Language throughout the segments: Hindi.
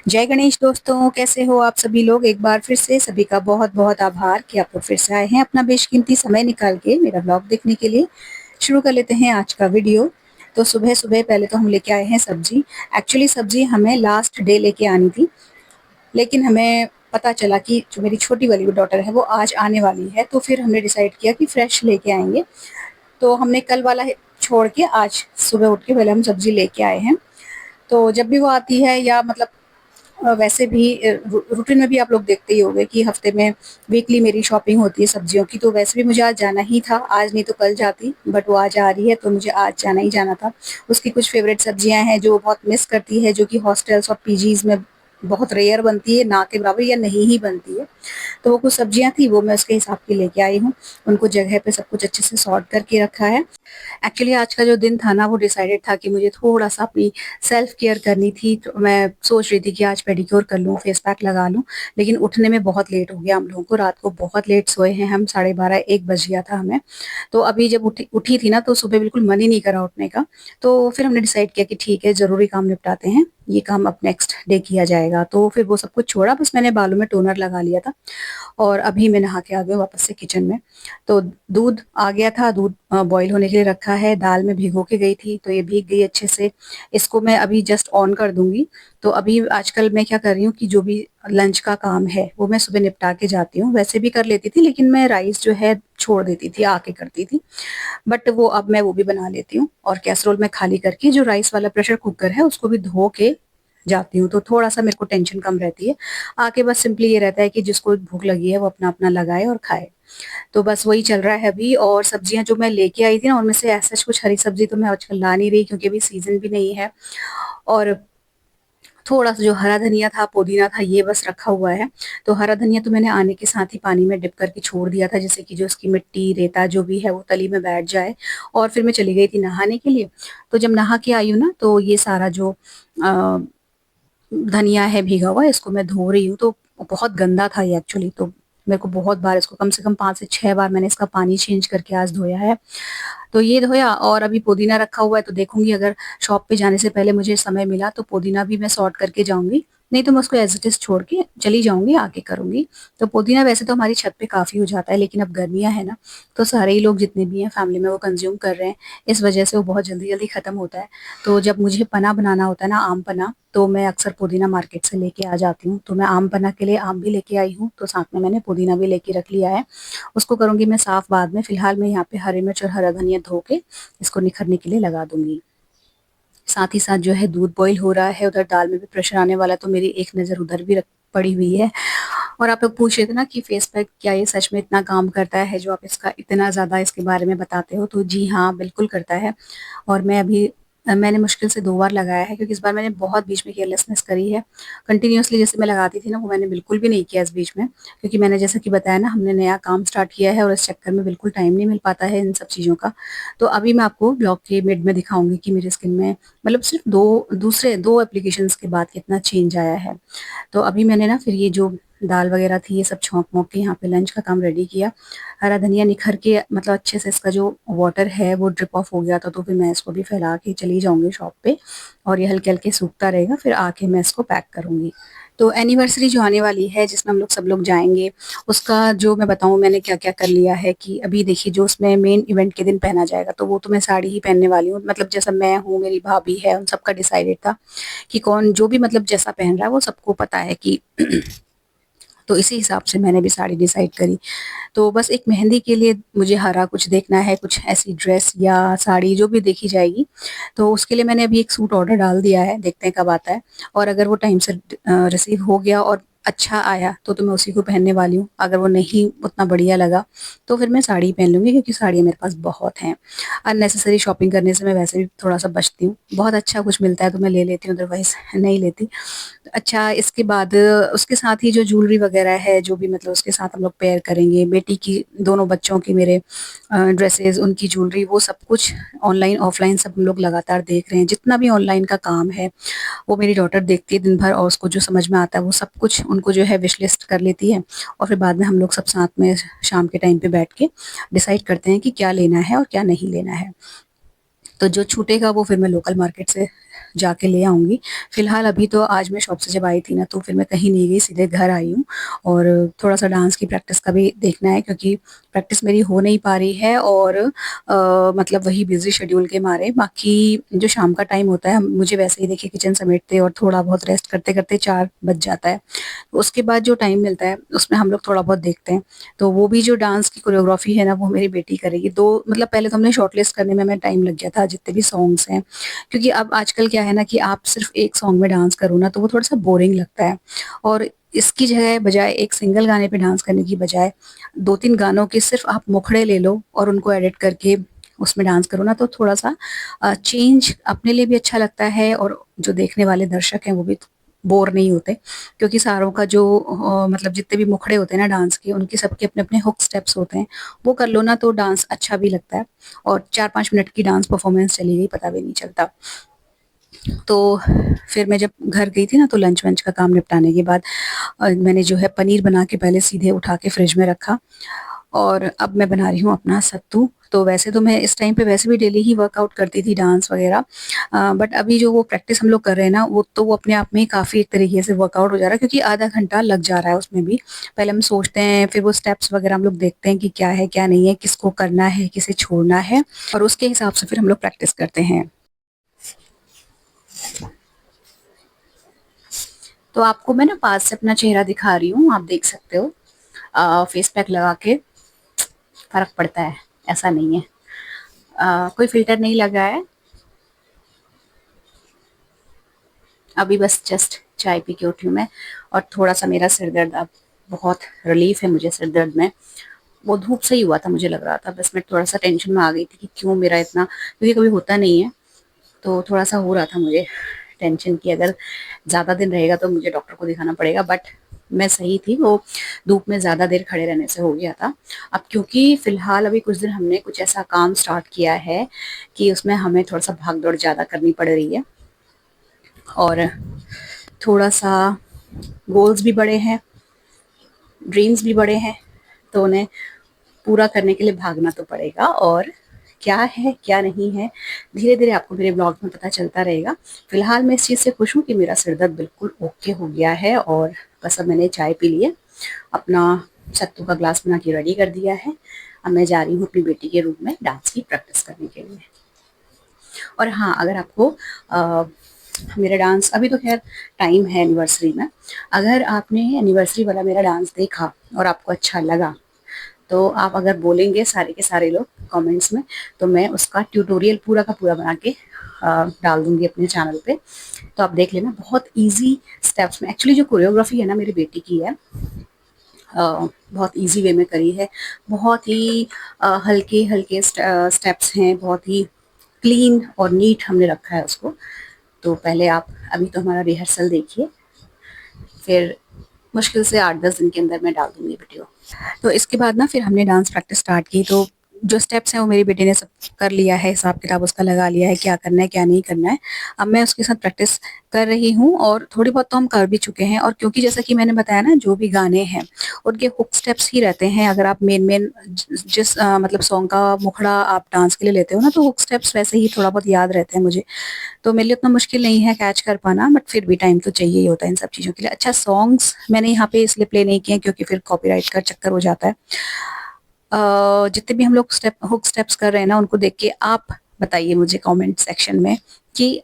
जय गणेश दोस्तों, कैसे हो आप सभी लोग। एक बार फिर से सभी का बहुत बहुत आभार कि आप लोग फिर से आए हैं अपना बेशकीमती समय निकाल के मेरा ब्लॉग देखने के लिए। शुरू कर लेते हैं आज का वीडियो। तो सुबह सुबह पहले तो हम लेके आए हैं सब्जी। एक्चुअली सब्जी हमें लास्ट डे लेके आनी थी, लेकिन हमें पता चला कि जो मेरी छोटी वाली डॉटर है वो आज आने वाली है, तो फिर हमने डिसाइड किया कि फ्रेश लेके आएंगे। तो हमने कल वाला छोड़ के आज सुबह उठ के पहले हम सब्जी लेके आए हैं। तो जब भी वो आती है या मतलब वैसे भी रूटीन में भी आप लोग देखते ही होंगे कि हफ्ते में वीकली मेरी शॉपिंग होती है सब्जियों की। तो वैसे भी मुझे आज जाना ही था, आज नहीं तो कल जाती, बट वो आज आ रही है तो मुझे आज जाना ही जाना था। उसकी कुछ फेवरेट सब्जियां हैं जो वो बहुत मिस करती है, जो कि हॉस्टल्स और पीजीज में बहुत रेयर बनती है, ना के बराबर या नहीं ही बनती है। तो वो कुछ सब्जियां थी, वो मैं उसके हिसाब की लेके आई हूँ। उनको जगह पे सब कुछ अच्छे से सॉर्ट करके रखा है। एक्चुअली आज का जो दिन था ना, वो डिसाइडेड था कि मुझे थोड़ा-सा अपनी सेल्फ केयर करनी थी। तो मैं सोच रही थी कि आज पेडिक्योर कर लूँ, फेस पैक लगा लूँ, लेकिन उठने में बहुत लेट हो गया हम लोगों को। रात को बहुत लेट सोए हैं हम, 12:30 1 बज गया था हमें। तो अभी जब उठी उठी थी ना, तो सुबह बिल्कुल मन ही नहीं करा उठने का। तो फिर हमने डिसाइड किया कि ठीक है, ज़रूरी काम निपटाते हैं, ये काम अब नेक्स्ट डे किया जाएगा। तो फिर वो सब कुछ छोड़ा, बस मैंने बालों में टोनर लगा लिया था और अभी मैं नहा के आ गई हूँ वापस से किचन में। तो दूध आ गया था, दूध बॉईल होने के लिए रखा है, दाल मैं भिगो के गई थी तो ये भीग गई अच्छे से। इसको मैं अभी जस्ट ऑन कर दूँगी। तो अभी आजकल मैं क्या कर रही हूँ कि जो भी लंच का काम है वो मैं सुबह निपटा के जाती हूँ। वैसे भी कर लेती थी, लेकिन मैं राइस जो है छोड़ देती थी, आके करती थी। बट वो अब मैं वो भी बना लेती हूँ और कैसरोल में खाली करके जो राइस वाला प्रेशर कुकर है उसको भी धो के जाती हूँ, तो थोड़ा-सा मेरे को टेंशन कम रहती है। आके बस सिंपली ये रहता है कि जिसको भूख लगी है वो अपना-अपना लगाए और खाए। तो बस वही चल रहा है अभी। और सब्जियाँ जो मैं लेके आई थी ना, उनमें से ऐसा कुछ हरी सब्जी तो मैं आजकल ला नहीं रही, क्योंकि अभी सीज़न भी नहीं है। और थोड़ा-सा जो हरा धनिया था, पुदीना था, ये बस रखा हुआ है। तो हरा धनिया तो मैंने आने के साथ ही पानी में डिप करके छोड़ दिया था, जिससे कि जो उसकी मिट्टी, रेता जो भी है वो तली में बैठ जाए। और फिर मैं चली गई थी नहाने के लिए। तो जब नहा के आई हूँ ना, तो ये सारा जो अ, धनिया है भीगा हुआ, इसको मैं धो रही हूँ। तो बहुत गंदा था ये एक्चुअली, तो मेरे को बहुत बार इसको कम से कम 5 से 6 बार मैंने इसका पानी चेंज करके आज धोया है। तो ये धोया और अभी पुदीना रखा हुआ है, तो देखूँगी अगर शॉप पे जाने से पहले मुझे समय मिला तो पुदीना भी मैं सॉर्ट करके जाऊँगी, नहीं तो मैं उसको एज़ इट इज़ छोड़ के चली जाऊँगी, आके करूँगी। तो पुदीना वैसे तो हमारी छत पे काफ़ी हो जाता है, लेकिन अब गर्मियाँ हैं ना, तो सारे ही लोग जितने भी हैं फैमिली में वो कंज़्यूम कर रहे हैं, इस वजह से वो बहुत जल्दी-जल्दी खत्म होता है। तो जब मुझे पन्ना बनाना होता है ना, आम पन्ना, तो मैं अक्सर पुदीना मार्केट से लेके आ जाती हूँ। तो मैं आम पन्ना के लिए आम भी लेके आई हूँ, तो साथ में मैंने पुदीना भी लेके रख लिया है। उसको करूँगी मैं साफ़ बाद में, फिलहाल मैं यहाँ पे हरी मिर्च और हरा धनिया धो के इसको निखरने के लिए लगा दूँगी। साथ ही साथ जो है दूध बॉयल हो रहा है, उधर दाल में भी प्रेशर आने वाला है, तो मेरी एक नज़र उधर भी रख पड़ी हुई है। और आप लोग पूछ रहे थे ना कि फेस पैक क्या ये सच में इतना काम करता है, जो आप इसका इतना ज़्यादा इसके बारे में बताते हो? तो जी हाँ, बिल्कुल करता है। और मैं अभी मैंने मुश्किल से 2 बार लगाया है, क्योंकि इस बार मैंने बहुत बीच में केयरलेसनेस करी है। कंटिन्यूअसली जैसे मैं लगाती थी ना, वो मैंने बिल्कुल भी नहीं किया इस बीच में, क्योंकि मैंने जैसा कि बताया ना, हमने नया काम स्टार्ट किया है और इस चक्कर में बिल्कुल टाइम नहीं मिल पाता है इन सब चीज़ों का। तो अभी मैं आपको ब्लॉग के मिड में दिखाऊँगी कि मेरी स्किन में मतलब सिर्फ़ 2 एप्लीकेशंस के बाद कितना चेंज आया है। तो अभी मैंने ना फिर ये जो दाल वगैरह थी, ये सब छौंक-वौंक के यहाँ पे लंच का काम रेडी किया। हरा धनिया निखर के मतलब अच्छे से इसका जो वाटर है वो ड्रिप ऑफ हो गया था, तो फिर मैं इसको भी फैला के चली जाऊँगी शॉप पे और ये हल्के-हल्के सूखता रहेगा, फिर आके मैं इसको पैक करूँगी। तो एनिवर्सरी जो आने वाली है, जिसमें हम लोग सब लोग जाएँगे, उसका जो मैं बताऊँ मैंने क्या-क्या कर लिया है कि अभी देखिए, जो उसमें मेन इवेंट के दिन पहना जाएगा, तो वो तो मैं साड़ी ही पहनने वाली हूँ। मतलब जैसा मैं हूँ, मेरी भाभी है, उन सबका डिसाइडेड था कि कौन जो भी मतलब जैसा पहन रहा है, वो सबको पता है कि तो इसी हिसाब से मैंने भी साड़ी डिसाइड करी। तो बस एक मेहंदी के लिए मुझे हरा कुछ देखना है, कुछ ऐसी ड्रेस या साड़ी जो भी देखी जाएगी। तो उसके लिए मैंने अभी एक सूट ऑर्डर डाल दिया है, देखते हैं कब आता है। और अगर वो टाइम से रिसीव हो गया और अच्छा आया तो मैं उसी को पहनने वाली हूँ। अगर वो नहीं उतना बढ़िया लगा तो फिर मैं साड़ी पहन लूँगी, क्योंकि साड़ियाँ मेरे पास बहुत हैं। अननेसेसरी शॉपिंग करने से मैं वैसे भी थोड़ा-सा बचती हूँ। बहुत अच्छा कुछ मिलता है तो मैं ले लेती हूँ, अदरवाइज़ नहीं लेती। अच्छा, इसके बाद उसके साथ ही जो ज्वेलरी वगैरह है, जो भी मतलब उसके साथ हम लोग पेयर करेंगे, बेटी की, दोनों बच्चों की, मेरे ड्रेसेज़, उनकी ज्वेलरी, वो सब कुछ ऑनलाइन, ऑफलाइन सब हम लोग लगातार देख रहे हैं। जितना भी ऑनलाइन का काम है, वो मेरी डॉटर देखती है दिन भर और उसको जो समझ में आता है, वो सब कुछ उनको जो है विश लिस्ट कर लेती है और फिर बाद में हम लोग सब साथ में शाम के टाइम पे बैठ के डिसाइड करते हैं कि क्या लेना है और क्या नहीं लेना है। तो जो छूटेगा वो फिर मैं लोकल मार्केट से जाके ले आऊँगी। फ़िलहाल अभी तो आज मैं शॉप से जब आई थी ना, तो फिर मैं कहीं नहीं गई, सीधे घर आई हूँ और थोड़ा-सा डांस की प्रैक्टिस का भी देखना है, क्योंकि प्रैक्टिस मेरी हो नहीं पा रही है और मतलब वही बिज़ी शेड्यूल के मारे बाकी जो शाम का टाइम होता है, मुझे वैसे ही देखिए किचन समेटते और थोड़ा बहुत रेस्ट करते-करते 4 बज जाता है। उसके बाद जो टाइम मिलता है, उसमें हम लोग थोड़ा बहुत देखते हैं। तो वो भी जो डांस की कोरियोग्राफ़ी है ना, वो मेरी बेटी करेगी। तो मतलब पहले तो हमने शॉर्टलिस्ट करने में हमें टाइम लग गया था, जितने भी सॉन्ग्स हैं। क्योंकि अब आजकल क्या है ना कि आप सिर्फ़ एक सॉन्ग में डांस करो ना, तो वो थोड़ा-सा बोरिंग लगता है और इसकी जगह बजाय एक सिंगल गाने पे डांस करने की बजाय 2-3 गानों के सिर्फ़ आप मुखड़े ले लो और उनको एडिट करके उसमें डांस करो ना, तो थोड़ा-सा चेंज अपने लिए भी अच्छा लगता है और जो देखने वाले दर्शक हैं, वो भी बोर नहीं होते। क्योंकि सारों का जो मतलब जितने भी मुखड़े होते हैं ना डांस के, उनके सबके अपने-अपने हुक स्टेप्स होते हैं। वो कर लो ना, तो डांस अच्छा भी लगता है और 4-5 मिनट की डांस परफ़ॉर्मेंस चली गई, पता भी नहीं चलता। तो फिर मैं जब घर गई थी ना, तो लंच वंच का काम निपटाने के बाद मैंने जो है पनीर बना के पहले सीधे उठा के फ्रिज में रखा और अब मैं बना रही हूँ अपना सत्तू। तो वैसे तो मैं इस टाइम पे वैसे भी डेली ही वर्कआउट करती थी, डांस वगैरह, बट अभी जो वो प्रैक्टिस हम लोग कर रहे हैं ना, वो अपने आप में ही काफ़ी एक तरीके से वर्कआउट हो जा रहा है, क्योंकि आधा घंटा लग जा रहा है उसमें भी। पहले हम सोचते हैं, फिर वो स्टेप्स वगैरह हम लोग देखते हैं कि क्या है, क्या नहीं है, किसको करना है, किसे छोड़ना है और उसके हिसाब से फिर हम लोग प्रैक्टिस करते हैं। तो आपको मैं ना पास से अपना चेहरा दिखा रही हूँ, आप देख सकते हो। फेस पैक लगा के फ़र्क पड़ता है, ऐसा नहीं है। कोई फ़िल्टर नहीं लगा है। अभी बस जस्ट चाय पी के उठी हूँ मैं और थोड़ा-सा मेरा सिर दर्द अब बहुत रिलीफ़ है मुझे सिर दर्द में। वो धूप से ही हुआ था, मुझे लग रहा था, बस मैं थोड़ा-सा टेंशन में आ गई थी कि क्यों मेरा इतना, क्योंकि कभी होता नहीं है, तो थोड़ा-सा हो रहा था मुझे टेंशन कि अगर ज़्यादा दिन रहेगा तो मुझे डॉक्टर को दिखाना पड़ेगा, बट मैं सही थी, वो धूप में ज़्यादा देर खड़े रहने से हो गया था। अब क्योंकि फ़िलहाल अभी कुछ दिन हमने कुछ ऐसा काम स्टार्ट किया है कि उसमें हमें थोड़ा-सा भाग-दौड़ ज़्यादा करनी पड़ रही है और थोड़ा-सा गोल्स भी बड़े हैं, ड्रीम्स भी बड़े हैं, तो उन्हें पूरा करने के लिए भागना तो पड़ेगा और क्या है, क्या नहीं है, धीरे-धीरे आपको मेरे ब्लॉग में पता चलता रहेगा। फ़िलहाल मैं इस चीज़ से खुश हूँ कि मेरा सिर दर्द बिल्कुल ओके हो गया है और बस अब मैंने चाय पी ली है, अपना सत्तू का ग्लास बना के रेडी कर दिया है। अब मैं जा रही हूँ अपनी बेटी के रूम में डांस की प्रैक्टिस करने के लिए। और हाँ, अगर आपको मेरा डांस, अभी तो ख़ैर टाइम है एनिवर्सरी में, अगर आपने एनिवर्सरी वाला मेरा डांस देखा और आपको अच्छा लगा, तो आप अगर बोलेंगे सारे के सारे लोग कमेंट्स में, तो मैं उसका ट्यूटोरियल पूरा का पूरा बना के डाल दूँगी अपने चैनल पे। तो आप देख लेना, बहुत ईज़ी स्टेप्स में, एक्चुअली जो कोरियोग्राफ़ी है ना मेरी बेटी की है, बहुत ईज़ी वे में करी है। बहुत ही हल्के-हल्के स्टेप्स हैं, बहुत ही क्लीन और नीट हमने रखा है उसको। तो पहले आप अभी तो हमारा रिहर्सल देखिए, फिर मुश्किल से 8-10 दिन के अंदर मैं डाल दूँगी वीडियो। तो इसके बाद ना फिर हमने डांस प्रैक्टिस स्टार्ट की, तो जो स्टेप्स हैं वो मेरी बेटी ने सब कर लिया है, हिसाब-किताब उसका लगा लिया है, क्या करना है, क्या नहीं करना है। अब मैं उसके साथ प्रैक्टिस कर रही हूँ और थोड़ी बहुत तो हम कर भी चुके हैं और क्योंकि जैसा कि मैंने बताया ना, जो भी गाने हैं, उनके हुक स्टेप्स ही रहते हैं। अगर आप मेन-मेन जिस मतलब सॉन्ग का मुखड़ा आप डांस के लिए लेते हो ना, तो हुक स्टेप्स वैसे ही थोड़ा बहुत याद रहते हैं मुझे। तो मेरे लिए उतना मुश्किल नहीं है कैच कर पाना, बट फिर भी टाइम तो चाहिए ही होता है इन सब चीज़ों के लिए। अच्छा, सॉन्ग्स मैंने यहाँ पे इसलिए प्ले नहीं किए हैं क्योंकि फिर कॉपीराइट का चक्कर हो जाता है। जितने भी हम लोग हुक स्टेप्स कर रहे हैं ना, उनको देख के आप बताइए मुझे कमेंट सेक्शन में कि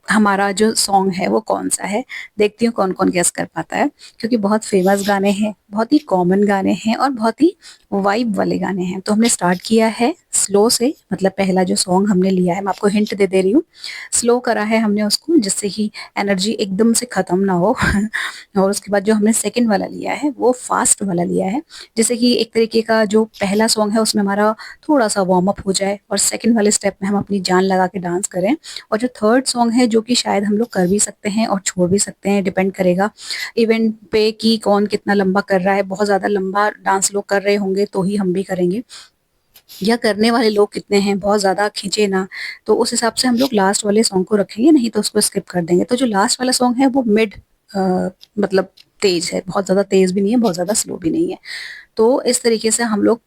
हमारा जो सॉन्ग है वो कौन-सा है। देखती हूँ कौन-कौन गेस कर पाता है, क्योंकि बहुत फेमस गाने हैं, बहुत ही कॉमन गाने हैं और बहुत ही वाइब वाले गाने हैं। तो हमने स्टार्ट किया है स्लो से, मतलब पहला जो सॉन्ग हमने लिया है, मैं आपको हिंट दे रही हूँ, स्लो करा है हमने उसको, जिससे कि एनर्जी एकदम से ख़त्म ना हो और उसके बाद जो हमने सेकंड वाला लिया है, वो फ़ास्ट वाला लिया है, जैसे कि एक तरीके का जो पहला सॉन्ग है उसमें हमारा थोड़ा-सा वार्म अप हो जाए और सेकंड वाले स्टेप में हम अपनी जान लगा के डांस करें। और जो थर्ड सॉन्ग है, जो कि शायद हम लोग कर भी सकते हैं और छोड़ भी सकते हैं, डिपेंड करेगा इवेंट पे कि कौन कितना लंबा कर रहा है। बहुत ज़्यादा लंबा डांस लोग कर रहे होंगे तो ही हम भी करेंगे, या करने वाले लोग कितने हैं, बहुत ज़्यादा खींचे ना, तो उस हिसाब से हम लोग लास्ट वाले सॉन्ग को रखेंगे, नहीं तो उसको स्किप कर देंगे। तो जो लास्ट वाला सॉन्ग है वो मिड मतलब तेज़ है, बहुत ज़्यादा तेज़ भी नहीं है, बहुत ज़्यादा स्लो भी नहीं है। तो इस तरीके से हम लोग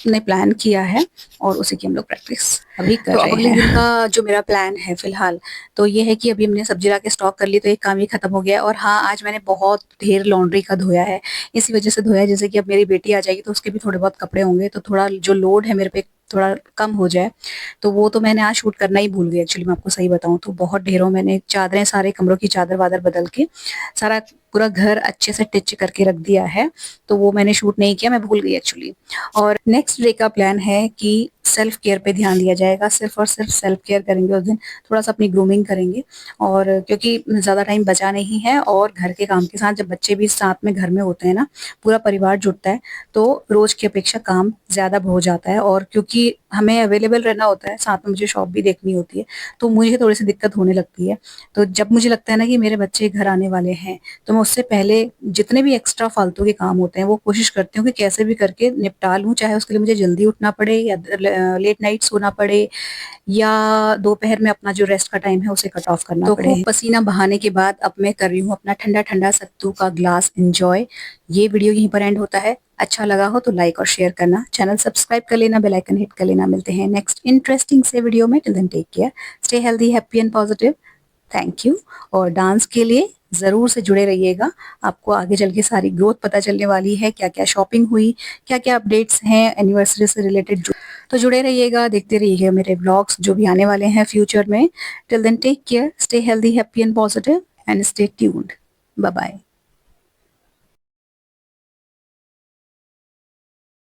ने प्लान किया है और उसी की हम लोग प्रैक्टिस अभी कर रहे हैं। तो अगले दिन का जो मेरा प्लान है फिलहाल तो ये है कि अभी हमने सब्जी ला के स्टॉक कर ली, तो एक काम ही खत्म हो गया। और हाँ, आज मैंने बहुत ढेर लॉन्ड्री का धोया है, इसी वजह से धोया है जैसे कि अब मेरी बेटी आ जाएगी तो उसके भी थोड़े बहुत कपड़े होंगे, तो थोड़ा जो लोड है मेरे पे थोड़ा कम हो जाए। तो वो तो मैंने आज शूट करना ही भूल गई एक्चुअली, मैं आपको सही बताऊं तो बहुत ढेरों मैंने चादरें, सारे कमरों की चादर वादर बदल के सारा पूरा घर अच्छे से टिच करके रख दिया है, तो वो मैंने शूट नहीं किया, मैं भूल गई एक्चुअली। और नेक्स्ट डे का प्लान है कि सेल्फ केयर पे ध्यान दिया जाएगा, सिर्फ और सिर्फ सेल्फ केयर करेंगे उस दिन, थोड़ा सा अपनी ग्रूमिंग करेंगे। और क्योंकि ज़्यादा टाइम बचा नहीं है और घर के काम के साथ जब बच्चे भी साथ में घर में होते हैं ना, पूरा परिवार जुटता है, तो रोज की अपेक्षा काम ज़्यादा हो जाता है। और क्योंकि हमें अवेलेबल रहना होता है, साथ में मुझे शॉप भी देखनी होती है, तो मुझे थोड़ी सी दिक्कत होने लगती है। तो जब मुझे लगता है ना कि मेरे बच्चे घर आने वाले हैं, तो मैं उससे पहले जितने भी एक्स्ट्रा फालतू के काम होते हैं वो कोशिश करती हूँ कि कैसे भी करके निपटा लूँ, चाहे उसके लिए मुझे जल्दी उठना पड़े या लेट नाइट सोना पड़े या दोपहर में अपना जो रेस्ट का टाइम है उसे कट ऑफ करना तो पड़े। खूब पसीना बहाने के बाद अब मैं कर रही हूँ अपना ठंडा ठंडा सत्तू का ग्लास एंजॉय। ये वीडियो यहीं पर एंड होता है। अच्छा लगा हो तो लाइक और शेयर करना, चैनल सब्सक्राइब कर लेना, बेल आइकन हिट कर लेना। मिलते हैं नेक्स्ट इंटरेस्टिंग से वीडियो में। Till then take care, stay healthy, happy and positive. Thank you. और डांस के लिए ज़रूर से जुड़े रहिएगा, आपको आगे चल के सारी ग्रोथ पता चलने वाली है, क्या-क्या शॉपिंग हुई, क्या-क्या अपडेट्स हैं एनिवर्सरी से रिलेटेड। तो जुड़े रहिएगा, देखते रहिएगा मेरे व्लॉग्स जो भी आने वाले हैं फ्यूचर में। Till then take care, stay healthy, happy and positive and stay tuned. Bye bye.